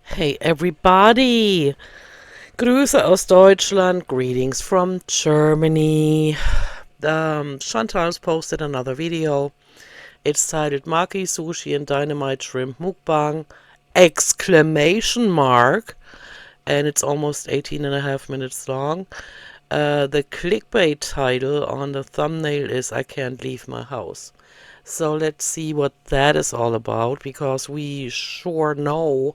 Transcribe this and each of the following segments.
Hey everybody! Grüße aus Deutschland, greetings from Germany. Chantal's posted another video. It's titled Maki, Sushi and Dynamite Shrimp Mukbang! Exclamation mark! And it's almost 18.5 minutes long. The clickbait title on the thumbnail is I Can't Leave My House. So let's see what that is all about, because we sure know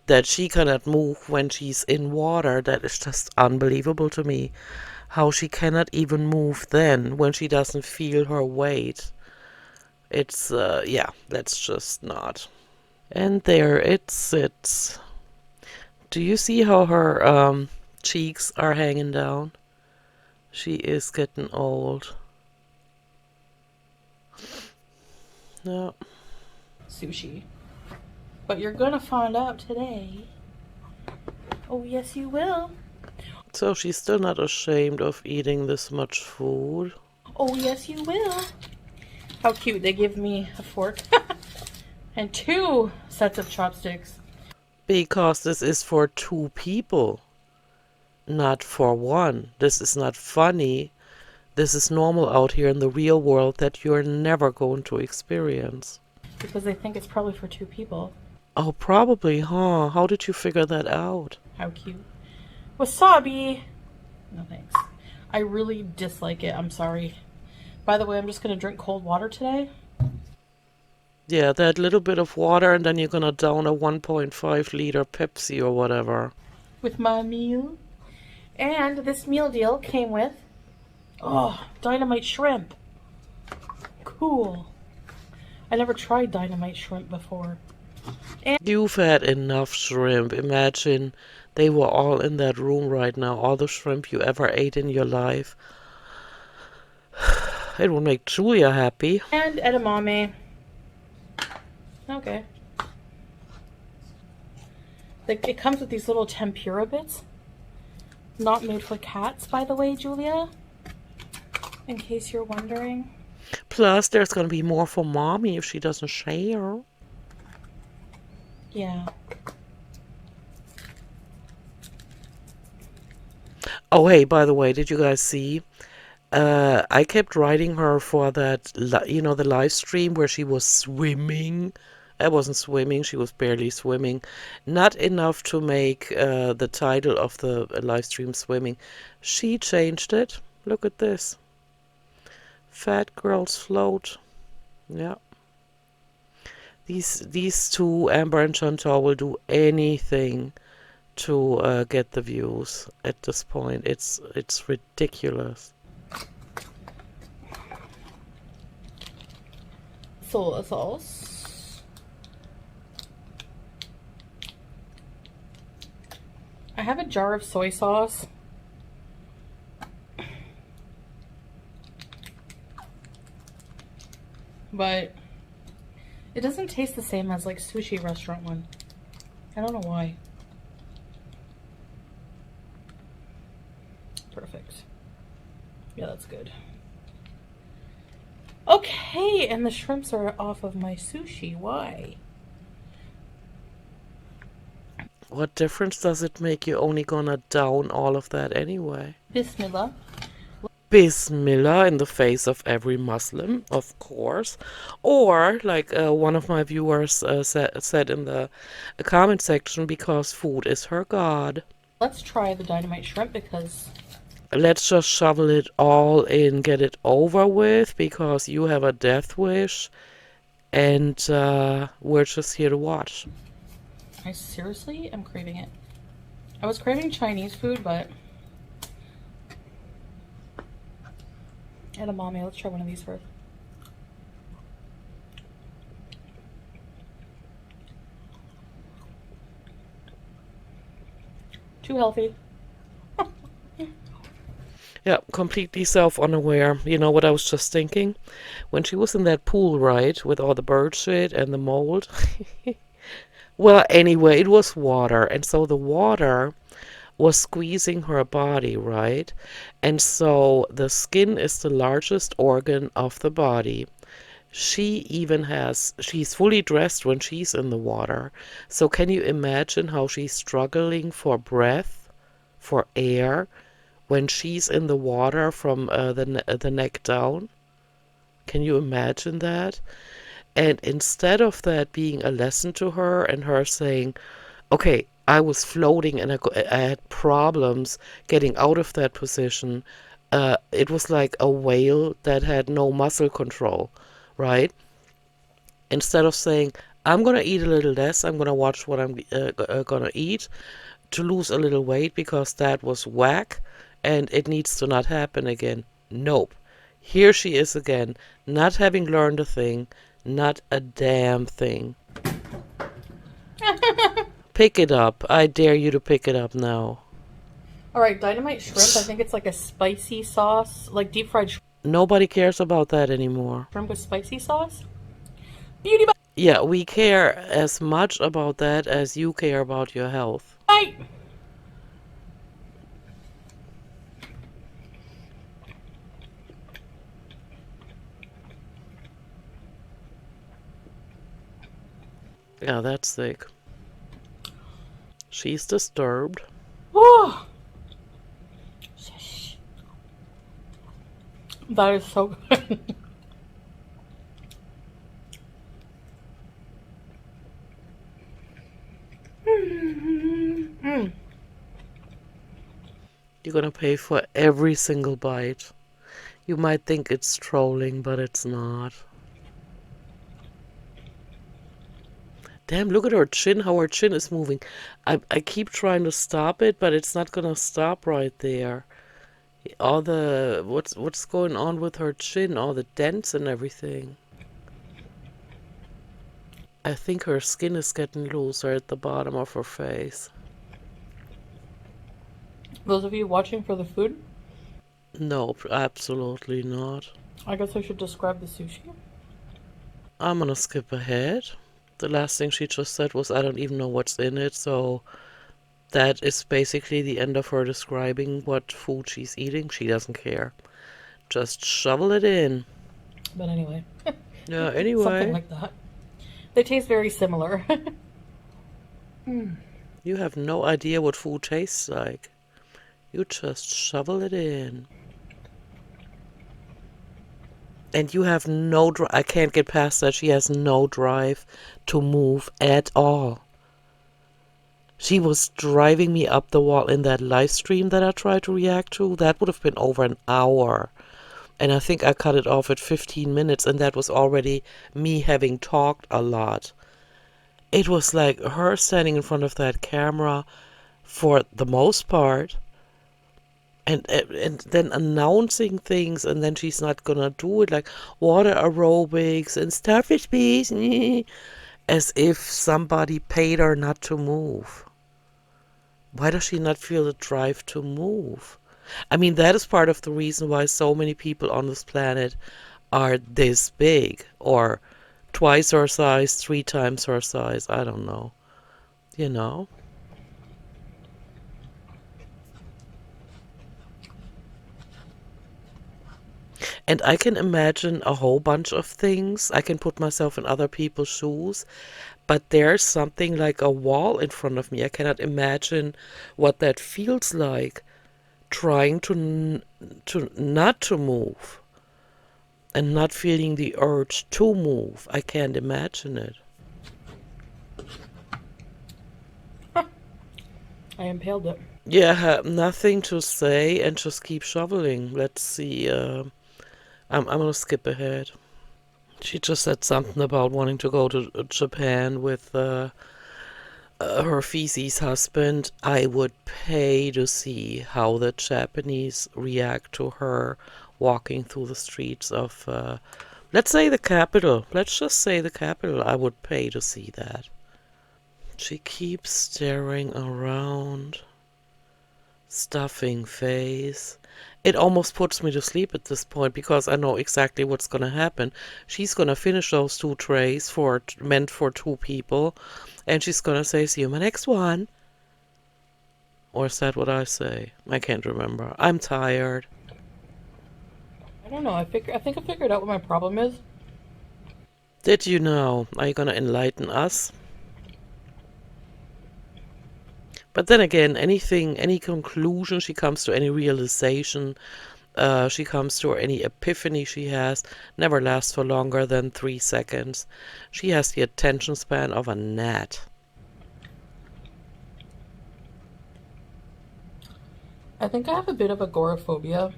that she cannot move when she's in water. That is just unbelievable to me. How she cannot even move then when she doesn't feel her weight. It's, yeah, that's just not. And there it sits. Do you see how her cheeks are hanging down? She is getting old. Yeah. Sushi. But you're gonna find out today. Oh, yes, you will. So she's still not ashamed of eating this much food. Oh, yes, you will. How cute. They give me a fork and 2 sets of chopsticks. Because this is for 2 people, not for 1. This is not funny. This is normal out here in the real world that you're never going to experience. Because they think it's probably for 2 people. Oh, probably, huh? How did you figure that out? How cute. Wasabi! No thanks. I really dislike it. I'm sorry. By the way, I'm just going to drink cold water today. Yeah, that little bit of water, and then you're gonna down a 1.5 liter Pepsi or whatever. With my meal. And this meal deal came with, oh, dynamite shrimp. Cool. I never tried dynamite shrimp before. And You've had enough shrimp. Imagine they were all in that room right now. All the shrimp you ever ate in your life. It would make Julia happy. And edamame. Okay. It comes with these little tempura bits. Not made for cats, by the way, Julia. In case you're wondering. Plus, there's gonna be more for mommy if she doesn't share. Yeah. Oh, hey, by the way, did you guys see? I kept writing her for that, the live stream where she was swimming. I wasn't swimming, she was barely swimming. Not enough to make the title of the live stream swimming. She changed it. Look at this. Fat girls float. Yeah. These two, Amber and Chantal, will do anything to get the views at this point. It's ridiculous. Soy sauce. I have a jar of soy sauce. But it doesn't taste the same as like sushi restaurant one. I don't know why. Perfect. Yeah, that's good. Okay, and the shrimps are off of my sushi. Why? What difference does it make? You're only gonna down all of that anyway. Bismillah. Bismillah in the face of every Muslim, of course. Or, like one of my viewers said in the comment section, because food is her god. Let's try the dynamite shrimp because... Let's just shovel it all in, get it over with, because you have a death wish, and we're just here to watch. I seriously am craving it. I was craving Chinese food, but... edamame. Let's try one of these first. Too healthy. Yeah, completely self-unaware. You know what I was just thinking? When she was in that pool, right, with all the bird shit and the mold. Well, anyway, it was water. And so the water was squeezing her body, right? And so the skin is the largest organ of the body. She's fully dressed when she's in the water. So can you imagine how she's struggling for breath, for air, when she's in the water from the neck down? Can you imagine that? And instead of that being a lesson to her and her saying, okay, I was floating and I had problems getting out of that position, it was like a whale that had no muscle control, right? Instead of saying, I'm going to eat a little less, I'm going to watch what I'm going to eat to lose a little weight because that was whack and it needs to not happen again. Nope. Here she is again, not having learned a thing, not a damn thing. Pick it up. I dare you to pick it up now. Alright, dynamite shrimp. I think it's like a spicy sauce, like deep fried Nobody cares about that anymore. shrimp with spicy sauce. Beauty Yeah, we care as much about that as you care about your health. bite! Yeah, that's sick. She's disturbed. Oh, that is so good. You're gonna pay for every single bite. You might think it's trolling, but it's not. Damn, look at her chin, how her chin is moving. I keep trying to stop it, but it's not gonna stop right there. All the what's going on with her chin, all the dents and everything. I think her skin is getting looser at the bottom of her face. Those of you watching for the food, No, absolutely not. I guess I should describe the sushi. I'm gonna skip ahead. The last thing she just said was, I don't even know what's in it, so that is basically the end of her describing what food she's eating. She doesn't care. Just shovel it in. But anyway, Yeah, something anyway. like that. They taste very similar. You have no idea what food tastes like. You just shovel it in. And you have no drive. I can't get past that. She has no drive to move at all. She was driving me up the wall in that live stream that I tried to react to. That would have been over an hour. And I think I cut it off at 15 minutes, and that was already me having talked a lot. It was like her standing in front of that camera for the most part, and then announcing things, and then she's not gonna do it, like water aerobics and starfish bees, as if somebody paid her not to move. Why does she not feel the drive to move? I mean, that is part of the reason why so many people on this planet are this big, or twice her size, 3 times her size. I don't know. You know? And I can imagine a whole bunch of things. I can put myself in other people's shoes. But there's something like a wall in front of me. I cannot imagine what that feels like, trying to not to move and not feeling the urge to move. I can't imagine it. I impaled it. Yeah, I have nothing to say and just keep shoveling. Let's see. I'm gonna skip ahead. She just said something about wanting to go to Japan with her feces husband. I would pay to see how the Japanese react to her walking through the streets of, let's say, the capital. Let's just say the capital. I would pay to see that. She keeps staring around, stuffing face. It almost puts me to sleep at this point because I know exactly what's going to happen. She's going to finish those 2 trays meant for 2 people, and she's going to say, see you in my next one. Or is that what I say? I can't remember. I'm tired. I don't know. I think I figured out what my problem is. Did you know? Are you gonna enlighten us? But then again, anything, any conclusion she comes to, any realization she comes to, or any epiphany she has, never lasts for longer than 3 seconds. She has the attention span of a gnat. I think I have a bit of agoraphobia,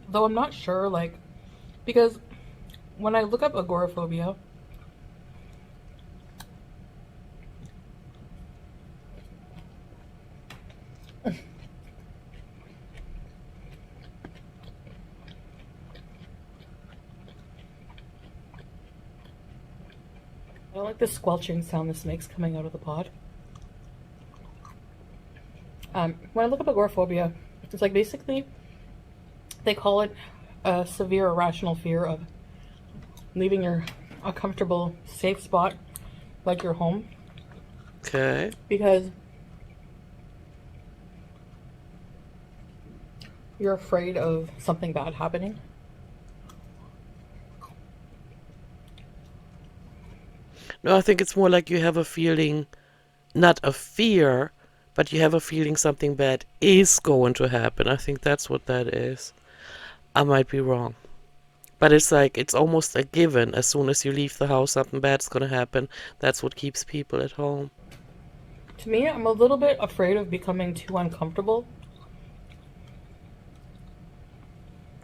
though I'm not sure, like, because when I look up agoraphobia, I like the squelching sound this makes coming out of the pod. When I look up agoraphobia, it's like basically they call it a severe irrational fear of leaving a comfortable, safe spot like your home. Okay. Because you're afraid of something bad happening. No, I think it's more like you have a feeling, not a fear, but you have a feeling something bad is going to happen. I think that's what that is. I might be wrong. But it's like, it's almost a given. As soon as you leave the house, something bad's going to happen. That's what keeps people at home. To me, I'm a little bit afraid of becoming too uncomfortable.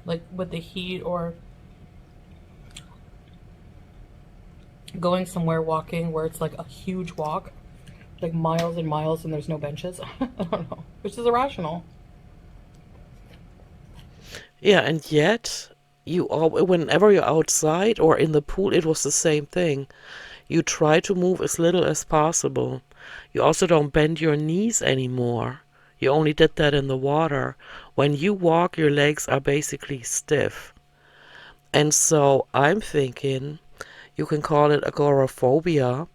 Like with the heat, or going somewhere walking where it's like a huge walk, like miles and miles, and there's no benches. I don't know, which is irrational. Yeah, and yet, whenever you're outside or in the pool, it was the same thing. You try to move as little as possible. You also don't bend your knees anymore. You only did that in the water. When you walk, your legs are basically stiff. And so I'm thinking you can call it agoraphobia,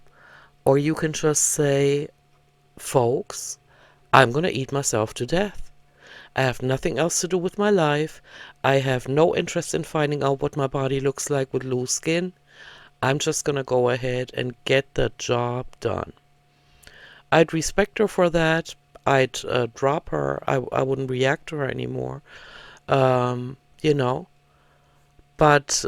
or you can just say, folks, I'm going to eat myself to death. I have nothing else to do with my life. I have no interest in finding out what my body looks like with loose skin. I'm just going to go ahead and get the job done. I'd respect her for that. I'd drop her. I wouldn't react to her anymore. You know. But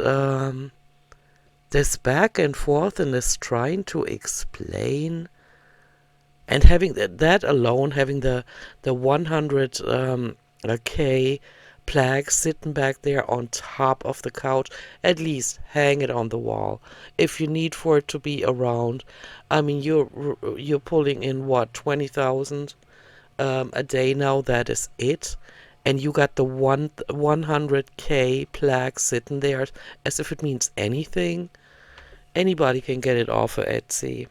this back and forth and this trying to explain, and having that alone, having the 100K plaque sitting back there on top of the couch, at least hang it on the wall if you need for it to be around. I mean, you're pulling in what, 20,000 a day now. That is it. And you got the 100K plaque sitting there as if it means anything. Anybody can get it off of Etsy.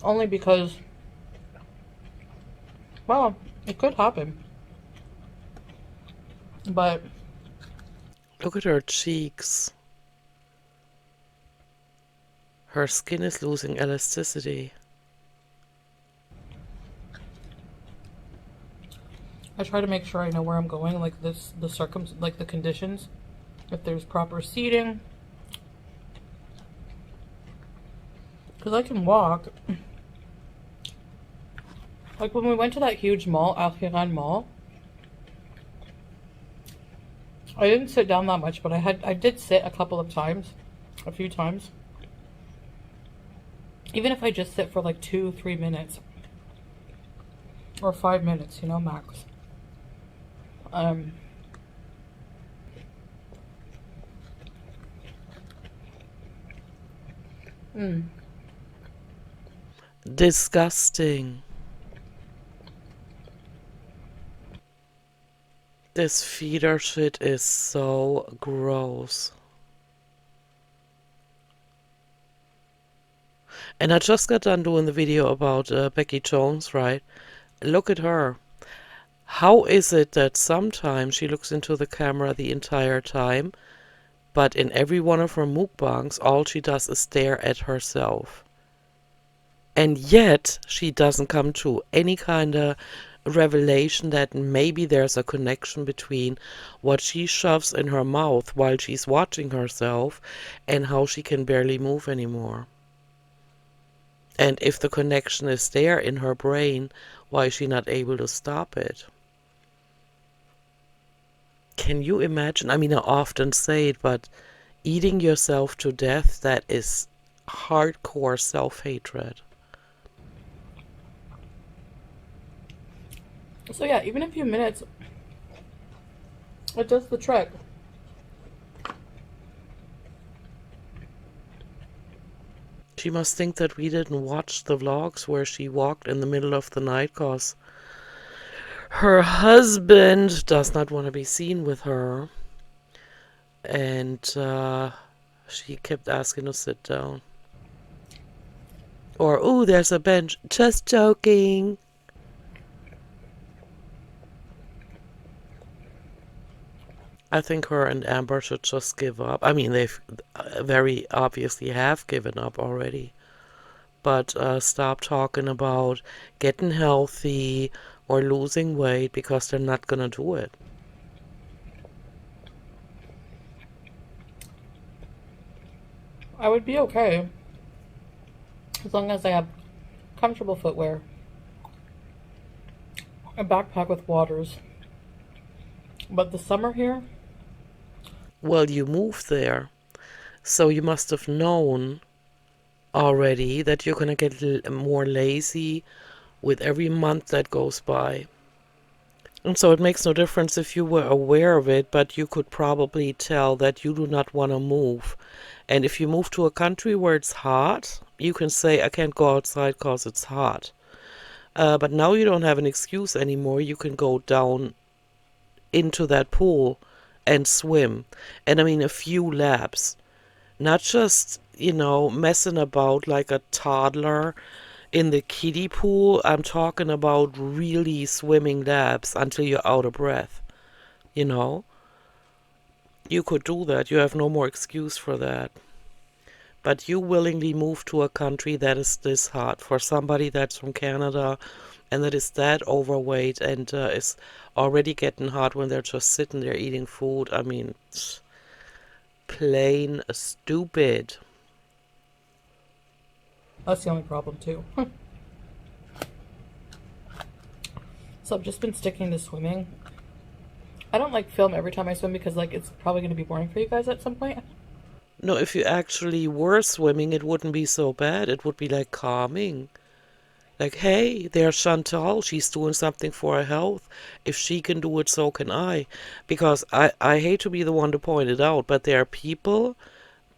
Only because, well, it could happen. But Look at her cheeks. Her skin is losing elasticity. I try to make sure I know where I'm going, like like the conditions, if there's proper seating, because I can walk. Like when we went to that huge mall, Alhiran Mall, I didn't sit down that much, but I did sit a few times. Even if I just sit for like 2-3 minutes or 5 minutes, max. Disgusting. This feeder shit is so gross. And I just got done doing the video about Becky Jones, right? Look at her. How is it that sometimes she looks into the camera the entire time, but in every one of her mukbangs, all she does is stare at herself? And yet, she doesn't come to any kind of revelation that maybe there's a connection between what she shoves in her mouth while she's watching herself and how she can barely move anymore. And if the connection is there in her brain, why is she not able to stop it? Can you imagine? I mean, I often say it, but eating yourself to death, that is hardcore self-hatred. So yeah, even a few minutes, it does the trick. She must think that we didn't watch the vlogs where she walked in the middle of the night because her husband does not want to be seen with her. And she kept asking to sit down. Or, ooh, there's a bench. Just joking. I think her and Amber should just give up. I mean, they've very obviously have given up already. But stop talking about getting healthy or losing weight because they're not going to do it. I would be okay as long as I have comfortable footwear, a backpack with waters. But the summer here? Well, you moved there, so you must have known already that you're going to get more lazy with every month that goes by. And so it makes no difference if you were aware of it, but you could probably tell that you do not want to move. And if you move to a country where it's hot, you can say, I can't go outside because it's hot. But now you don't have an excuse anymore. You can go down into that pool and swim. And I mean, a few laps. Not just, messing about like a toddler in the kiddie pool. I'm talking about really swimming laps until you're out of breath. You could do that. You have no more excuse for that. But you willingly move to a country that is this hot for somebody that's from Canada and that is that overweight and is already getting hot when they're just sitting there eating food. I mean, plain stupid. That's the only problem too. So I've just been sticking to swimming. I don't like film every time I swim because it's probably going to be boring for you guys at some point. No, if you actually were swimming, it wouldn't be so bad. It would be like calming. Like, hey, there's Chantal. She's doing something for her health. If she can do it, so can I. Because I hate to be the one to point it out, but there are people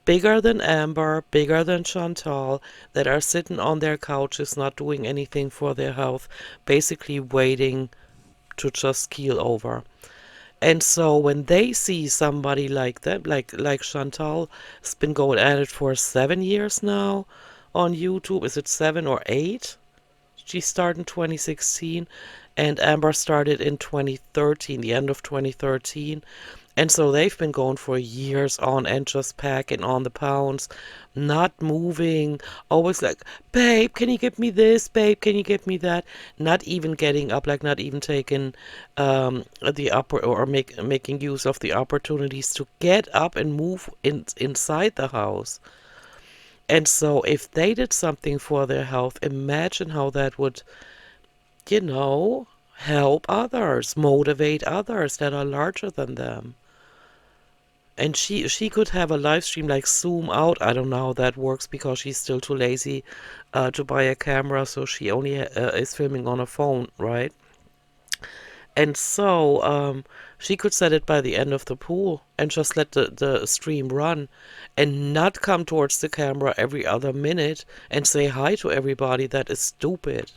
bigger than Amber, bigger than Chantal, that are sitting on their couches not doing anything for their health, basically waiting to just keel over. And so when they see somebody like them, like Chantal, has been going at it for 7 years now on YouTube. Is it 7 or 8? She started in 2016 and Amber started in 2013, the end of 2013. And so they've been going for years on and just packing on the pounds, not moving, always like, babe, can you get me this? Babe, can you get me that? Not even getting up, like not even taking the upper or making use of the opportunities to get up and move inside the house. And so if they did something for their health, imagine how that would, help others, motivate others that are larger than them. And she could have a live stream like zoom out. I don't know how that works because she's still too lazy to buy a camera, so she only is filming on a phone, right? And so she could set it by the end of the pool and just let the stream run and not come towards the camera every other minute and say hi to everybody. That is stupid.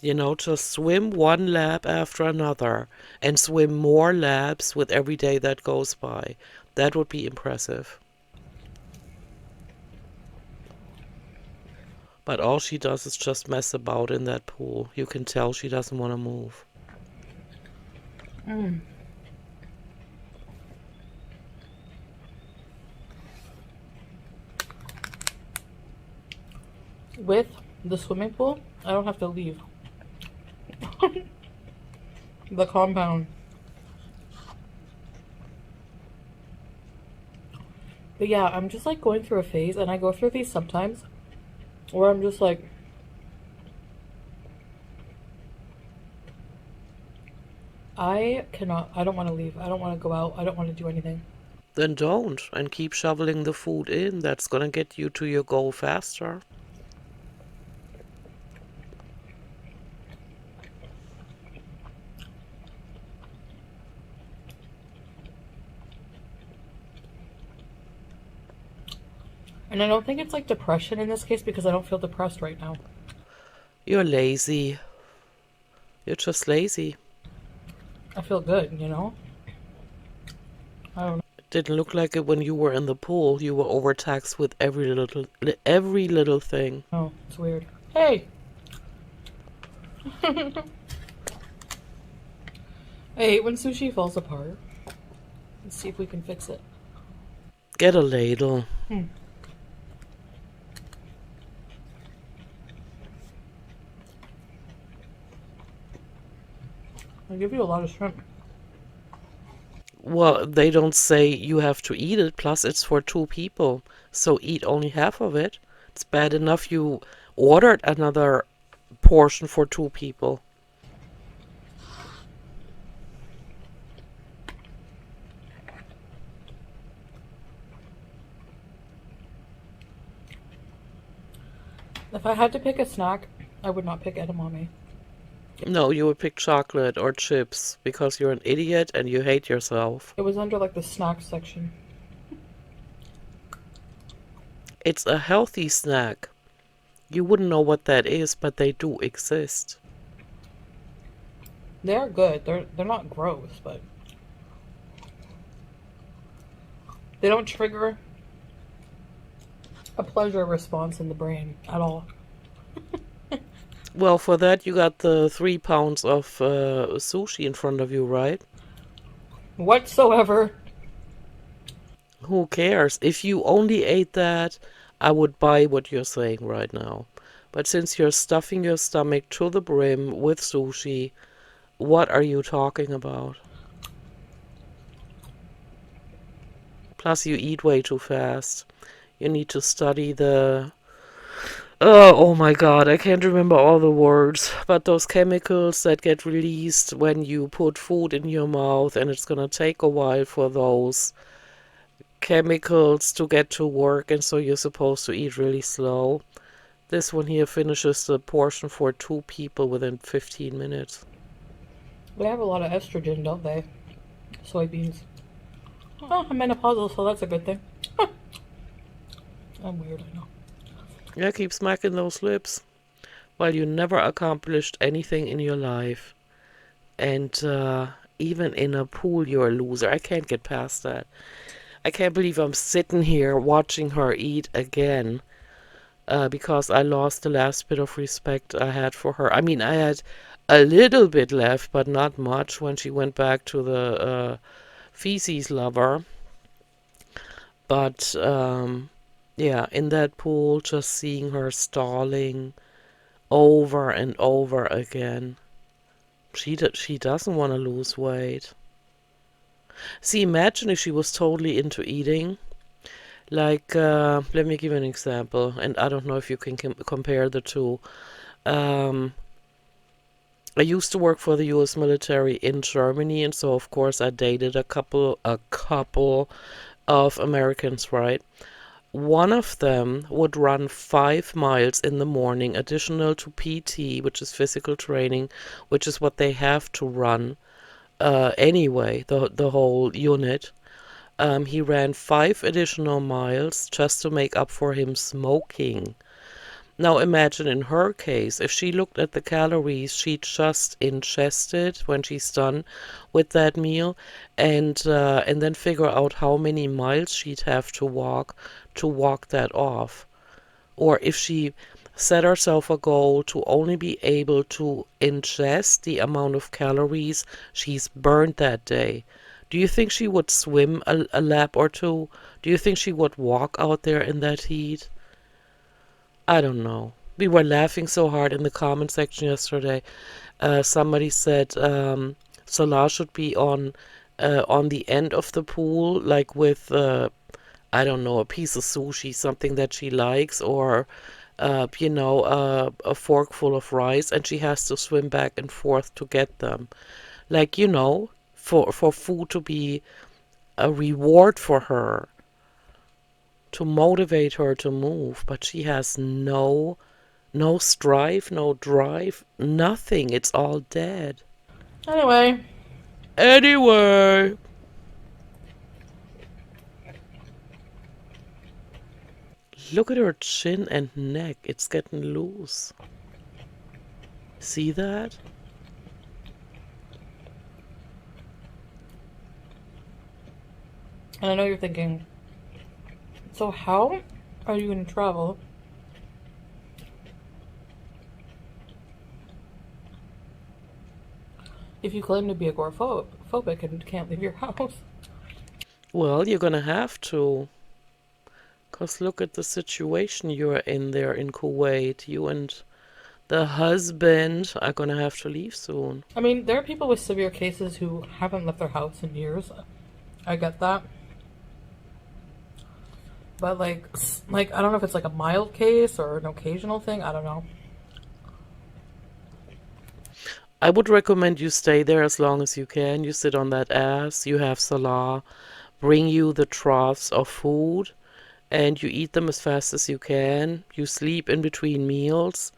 Just swim one lap after another and swim more laps with every day that goes by. That would be impressive. But all she does is just mess about in that pool. You can tell she doesn't want to move. With the swimming pool, I don't have to leave. The compound. But yeah, I'm just like going through a phase, and I go through these sometimes where I'm just like, I don't want to leave. I don't want to go out. I don't want to do anything. Then don't, and keep shoveling the food in. That's gonna get you to your goal faster. And I don't think it's like depression in this case because I don't feel depressed right now. You're lazy. You're just lazy. I feel good, you know? I don't know. It didn't look like it when you were in the pool. You were overtaxed with every little thing. Oh, it's weird. Hey! I hate when sushi falls apart. Let's see if we can fix it. Get a ladle. I'll give you a lot of shrimp. Well, they don't say you have to eat it, plus it's for 2 people. So eat only half of it. It's bad enough you ordered another portion for 2 people. If I had to pick a snack, I would not pick edamame. No, you would pick chocolate or chips because you're an idiot and you hate yourself. It was under like the snacks section. It's a healthy snack. You wouldn't know what that is, but they do exist. They're good. They're not gross, but they don't trigger a pleasure response in the brain at all. Well, for that you got the 3 pounds of sushi in front of you, right? Whatsoever. Who cares? If you only ate that, I would buy what you're saying right now. But since you're stuffing your stomach to the brim with sushi, what are you talking about? Plus, you eat way too fast. You need to study the... Oh my god, I can't remember all the words. But those chemicals that get released when you put food in your mouth, and it's gonna take a while for those chemicals to get to work, and so you're supposed to eat really slow. This one here finishes the portion for 2 people within 15 minutes. They have a lot of estrogen, don't they? Soybeans. Oh, I'm menopausal, so that's a good thing. I'm weird, I know. Yeah, keep smacking those lips. Well, you never accomplished anything in your life. And even in a pool, you're a loser. I can't get past that. I can't believe I'm sitting here watching her eat again. Because I lost the last bit of respect I had for her. I mean, I had a little bit left, but not much when she went back to the feces lover. But yeah, in that pool, just seeing her stalling over and over again. She doesn't want to lose weight. See, imagine if she was totally into eating. Like, let me give you an example, and I don't know if you can compare the two. I used to work for the U.S. military in Germany, and so of course I dated a couple of Americans, right? One of them would run 5 miles in the morning, additional to PT, which is physical training, which is what they have to run anyway, the whole unit. He ran 5 additional miles just to make up for him smoking. Now imagine in her case, if she looked at the calories she just ingested when she's done with that meal, and then figure out how many miles she'd have to walk that off. Or if she set herself a goal to only be able to ingest the amount of calories she's burned that day. Do you think she would swim a lap or two? Do you think she would walk out there in that heat? I don't know. We were laughing so hard in the comment section yesterday. Somebody said Salah should be on the end of the pool, like with I don't know, a piece of sushi, something that she likes, or a fork full of rice, and she has to swim back and forth to get them. Like, for food to be a reward for her, to motivate her to move, but she has no strive, no drive, nothing. It's all dead. Anyway. Anyway. Look at her chin and neck. It's getting loose. See that? And I know you're thinking, so how are you going to travel if you claim to be agoraphobic and can't leave your house? Well, you're gonna have to. Because look at the situation you're in there in Kuwait. You and the husband are gonna have to leave soon. I mean, there are people with severe cases who haven't left their house in years. I get that. But like I don't know if it's like a mild case or an occasional thing. I don't know. I would recommend you stay there as long as you can. You sit on that ass. You have Salah bring you the troughs of food, and you eat them as fast as you can. You sleep in between meals,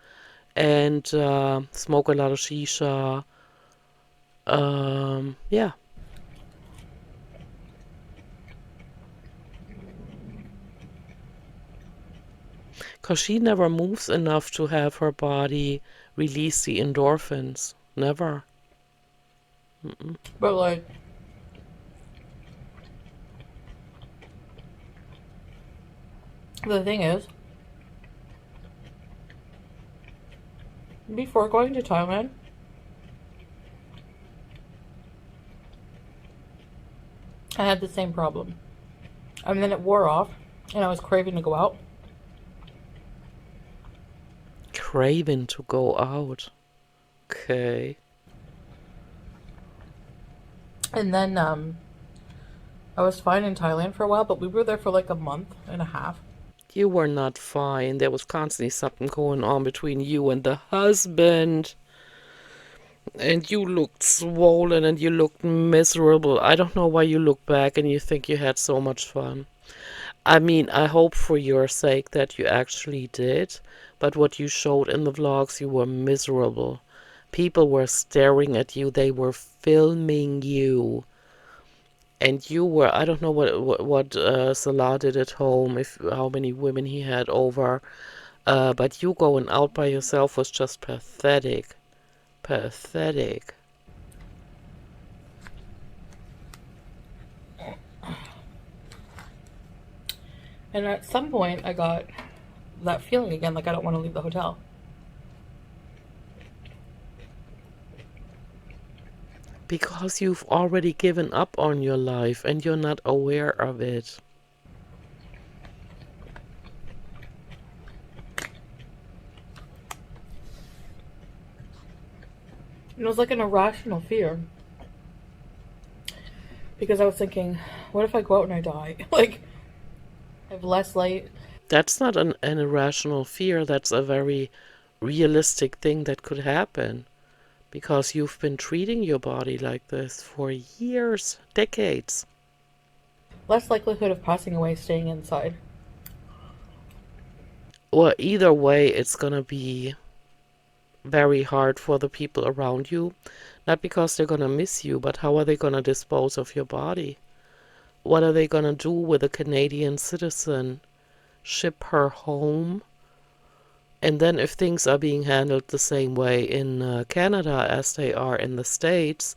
and smoke a lot of shisha. Yeah. Because she never moves enough to have her body release the endorphins. Never. Mm-mm. But like, the thing is, before going to Thailand, I had the same problem. And then it wore off, and I was craving to go out. Craving to go out. Okay. And then I was fine in Thailand for a while, but we were there for like a month and a half. You were not fine. There was constantly something going on between you and the husband. And you looked swollen and you looked miserable. I don't know why you look back and you think you had so much fun. I mean, I hope for your sake that you actually did. But what you showed in the vlogs, you were miserable. People were staring at you. They were filming you. And you were, I don't know what Salah did at home, how many women he had over. But you going out by yourself was just pathetic. Pathetic. And at some point, I got that feeling again, like I don't want to leave the hotel. Because you've already given up on your life and you're not aware of it. And it was like an irrational fear. Because I was thinking, what if I go out and I die? Like, I have less light. That's not an irrational fear. That's a very realistic thing that could happen. Because you've been treating your body like this for years, decades. Less likelihood of passing away staying inside. Well, either way, it's gonna be very hard for the people around you. Not because they're gonna miss you, but how are they gonna dispose of your body? What are they gonna do with a Canadian citizen? Ship her home? And then if things are being handled the same way in Canada as they are in the States,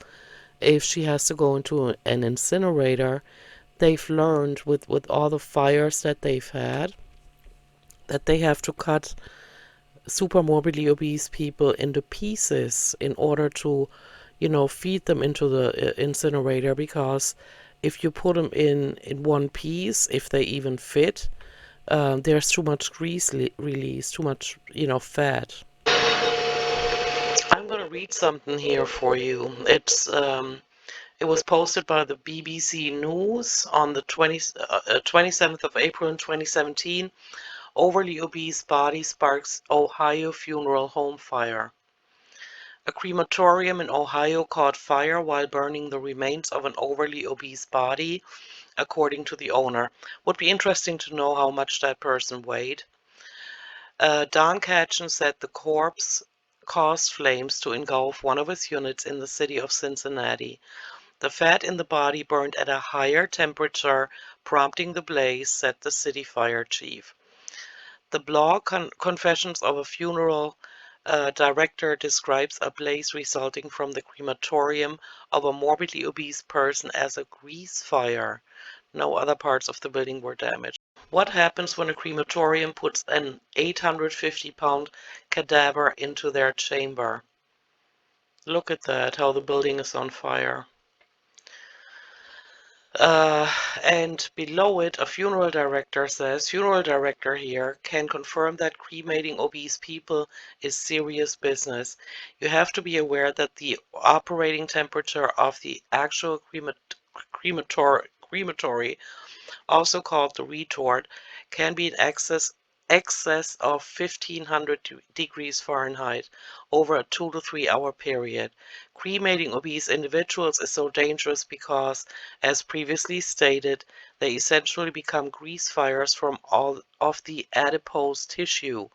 if she has to go into an incinerator, they've learned with all the fires that they've had, that they have to cut super morbidly obese people into pieces in order to, feed them into the incinerator, because if you put them in one piece, if they even fit, there's too much grease release, too much, fat. I'm going to read something here for you. It was posted by the BBC News on the 27th of April in 2017. Overly obese body sparks Ohio funeral home fire. A crematorium in Ohio caught fire while burning the remains of an overly obese body, according to the owner. Would be interesting to know how much that person weighed. Don Katchen said the corpse caused flames to engulf one of his units in the city of Cincinnati. The fat in the body burned at a higher temperature, prompting the blaze, said the city fire chief. The blog Confessions of a Funeral Director describes a blaze resulting from the crematorium of a morbidly obese person as a grease fire. No other parts of the building were damaged. What happens when a crematorium puts an 850-pound cadaver into their chamber? Look at that, how the building is on fire. And below it, a funeral director says, funeral director here can confirm that cremating obese people is serious business. You have to be aware that the operating temperature of the actual crematory, also called the retort, can be in excess of 1500 degrees Fahrenheit over a 2 to 3 hour period. Cremating obese individuals is so dangerous because, as previously stated, they essentially become grease fires from all of the adipose tissue.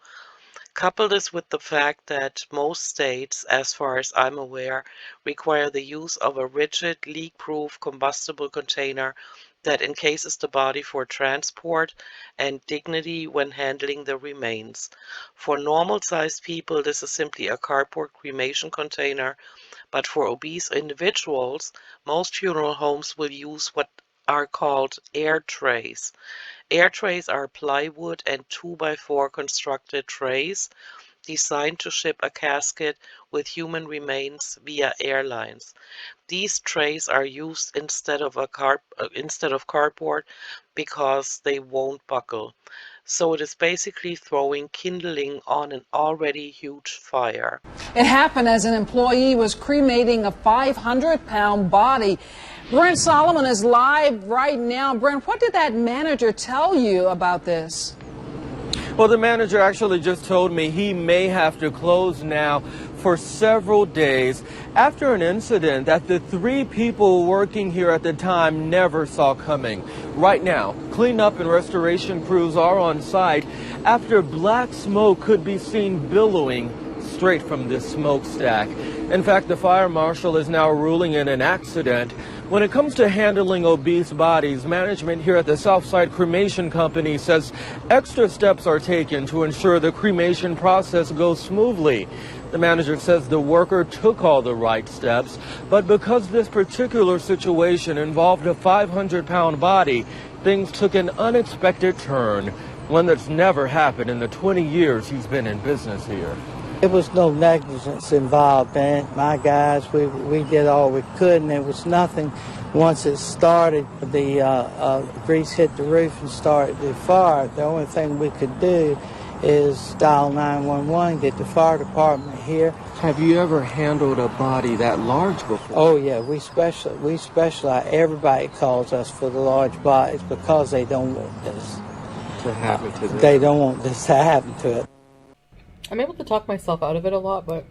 Couple this with the fact that most states, as far as I'm aware, require the use of a rigid, leak-proof combustible container that encases the body for transport and dignity when handling the remains. For normal-sized people, this is simply a cardboard cremation container, but for obese individuals, most funeral homes will use what are called air trays. Air trays are plywood and 2x4 constructed trays designed to ship a casket with human remains via airlines. These trays are used instead of cardboard because they won't buckle. So it is basically throwing kindling on an already huge fire. It happened as an employee was cremating a 500-pound body. Brent Solomon is live right now. Brent, what did that manager tell you about this? Well, the manager actually just told me he may have to close now for several days after an incident that the 3 people working here at the time never saw coming. Right now, cleanup and restoration crews are on site after black smoke could be seen billowing straight from this smokestack. In fact, the fire marshal is now ruling it an accident. When it comes to handling obese bodies, management here at the Southside Cremation Company says extra steps are taken to ensure the cremation process goes smoothly. The manager says the worker took all the right steps, but because this particular situation involved a 500-pound body, things took an unexpected turn, one that's never happened in the 20 years he's been in business here. There was no negligence involved in it. My guys, we did all we could, and there was nothing. Once it started, the grease hit the roof and started the fire. The only thing we could do is dial 911, get the fire department here. Have you ever handled a body that large before? Oh yeah, we specialize. Everybody calls us for the large bodies because they don't want this to happen to them. They don't want this to happen to it. I'm able to talk myself out of it a lot, but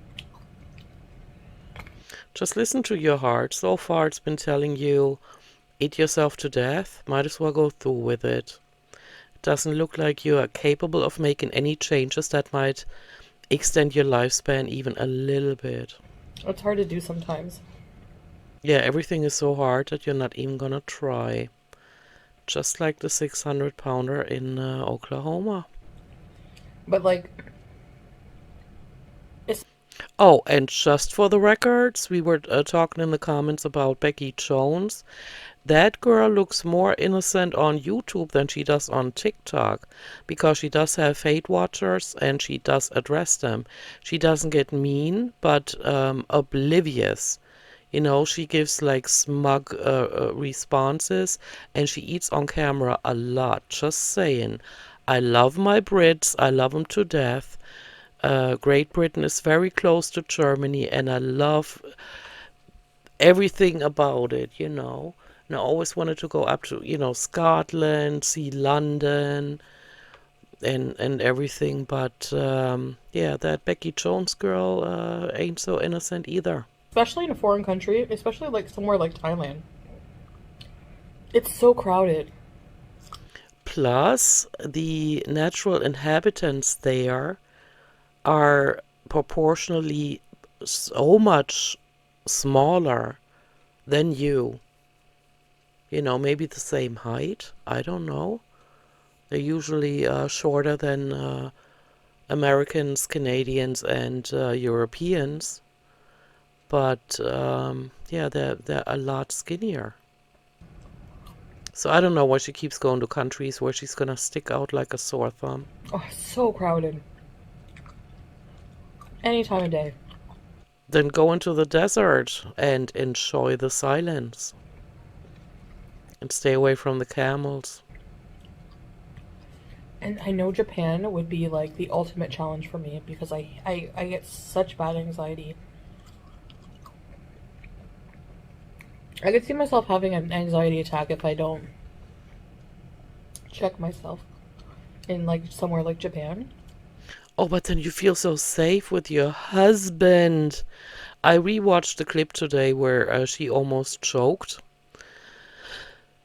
Just listen to your heart. So far it's been telling you, eat yourself to death. Might as well go through with it. It doesn't look like you are capable of making any changes that might extend your lifespan even a little bit. it's hard to do sometimes. Yeah, everything is so hard that you're not even gonna try. Just like the 600-pounder in Oklahoma. But like, Oh, and just for the records, we were talking in the comments about Becky Jones. That girl looks more innocent on YouTube than she does on TikTok, because she does have hate watchers and she does address them. She doesn't get mean, but oblivious. You know, she gives like smug responses, and she eats on camera a lot. Just saying. I love my Brits. I love them to death. Great Britain is very close to Germany, and I love everything about it, you know. And I always wanted to go up to, you know, Scotland, see London, and everything. But yeah, that Becky Jones girl ain't so innocent either. Especially in a foreign country, especially like somewhere like Thailand. It's so crowded. Plus, the natural inhabitants there are proportionally so much smaller than you. You know, maybe the same height. I don't know. They're usually shorter than Americans, Canadians, and Europeans. But yeah, they're a lot skinnier. So I don't know why she keeps going to countries where she's gonna stick out like a sore thumb. Oh, so crowded. Any time of day. Then go into the desert and enjoy the silence. And stay away from the camels. And I know Japan would be like the ultimate challenge for me because I get such bad anxiety. I could see myself having an anxiety attack if I don't check myself in like somewhere like Japan. Oh, but then you feel so safe with your husband. I rewatched the clip today where she almost choked.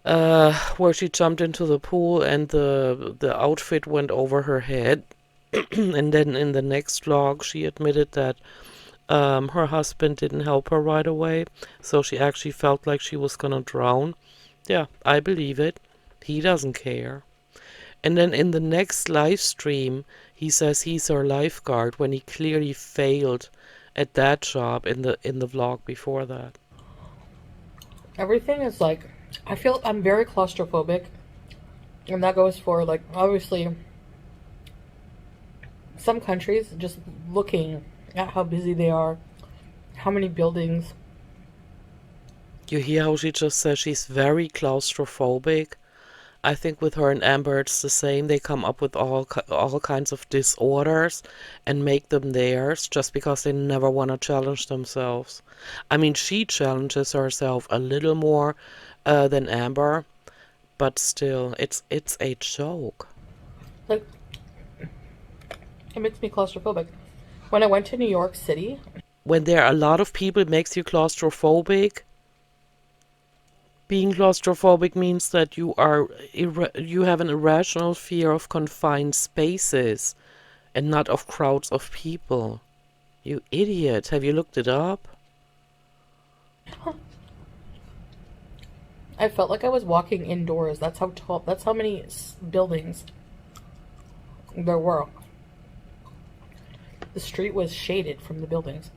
Where she jumped into the pool and the outfit went over her head. And then in the next vlog, she admitted that her husband didn't help her right away, so she actually felt like she was gonna drown. Yeah, I believe it. He doesn't care. And then in the next live stream, he says he's her lifeguard when he clearly failed at that job in the vlog before that. Everything is like, I feel I'm very claustrophobic, and that goes for like obviously some countries, just looking at how busy they are, how many buildings. You hear how she just says she's very claustrophobic? I think with her and Amber it's the same. They come up with all kinds of disorders and make them theirs just because they never want to challenge themselves. I mean, she challenges herself a little more than Amber, but still, it's a joke. Like, it makes me claustrophobic. When I went to New York City, When there are a lot of people, it makes you claustrophobic. Being claustrophobic means that you have an irrational fear of confined spaces and not of crowds of people. You idiot. Have you looked it up? I felt like I was walking indoors. That's how tall, that's how many buildings there were. The street was shaded from the buildings.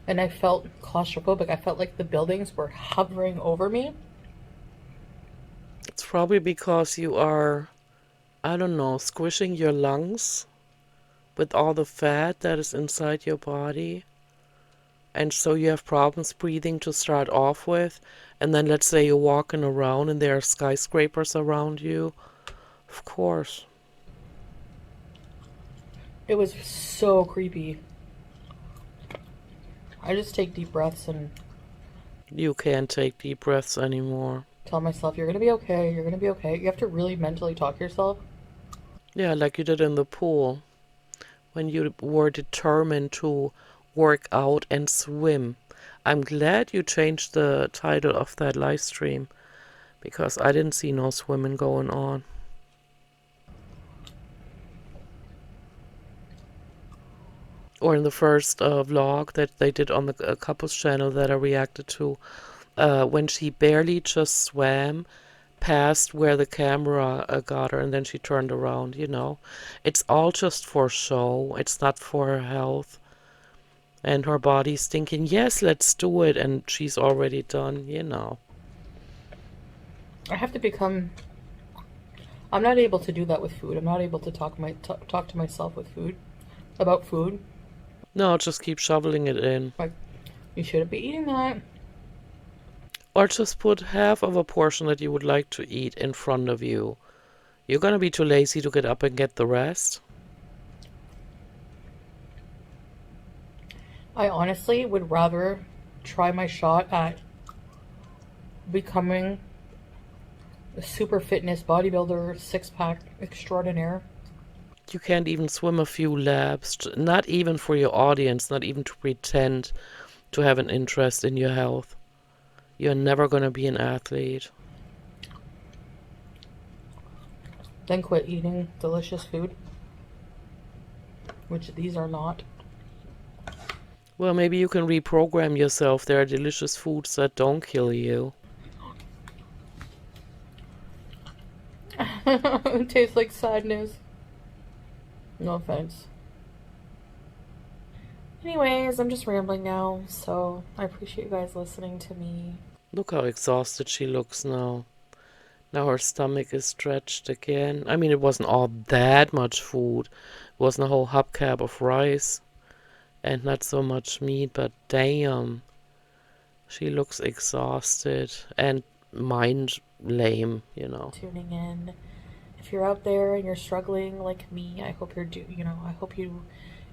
And I felt claustrophobic. I felt like the buildings were hovering over me. It's probably because you are, I don't know, squishing your lungs with all the fat that is inside your body. And so you have problems breathing to start off with. And then let's say you're walking around and there are skyscrapers around you. Of course. It was so creepy. I just take deep breaths and You can't take deep breaths anymore. tell myself, you're going to be okay, you're going to be okay. You have to really mentally talk to yourself. Yeah, like you did in the pool. When you were determined to work out and swim. I'm glad you changed the title of that live stream. Because I didn't see no swimming going on. Or in the first vlog that they did on the couples channel that I reacted to, when she barely just swam past where the camera got her and then she turned around, you know. It's all just for show. It's not for her health. And her body's thinking, yes, let's do it. And she's already done, you know. I have to become... I'm not able to do that with food. I'm not able to talk to myself with food. About food. No, just keep shoveling it in. Like, you shouldn't be eating that. Or just put half of a portion that you would like to eat in front of you. You're gonna be too lazy to get up and get the rest? I honestly would rather try my shot at becoming a super fitness bodybuilder, six-pack extraordinaire. You can't even swim a few laps, not even for your audience, not even to pretend to have an interest in your health. You're never gonna be an athlete. Then quit eating delicious food, which these are not. Well, maybe you can reprogram yourself. There are delicious foods that don't kill you. It tastes like sadness. No offense. Anyways, I'm just rambling now, so I appreciate you guys listening to me. Look how exhausted she looks now. Now her stomach is stretched again. I mean, it wasn't all that much food. It wasn't a whole hubcap of rice and not so much meat, but damn. She looks exhausted and mind lame, you know. Tuning in. If you're out there and you're struggling like me, I hope I hope you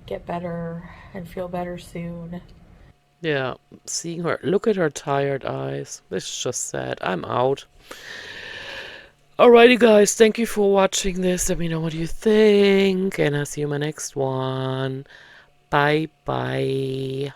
get better and feel better soon. Yeah, seeing her, look at her tired eyes. This is just sad. I'm out. Alrighty, guys, thank you for watching this. Let me know what you think, and I'll see you in my next one. Bye bye.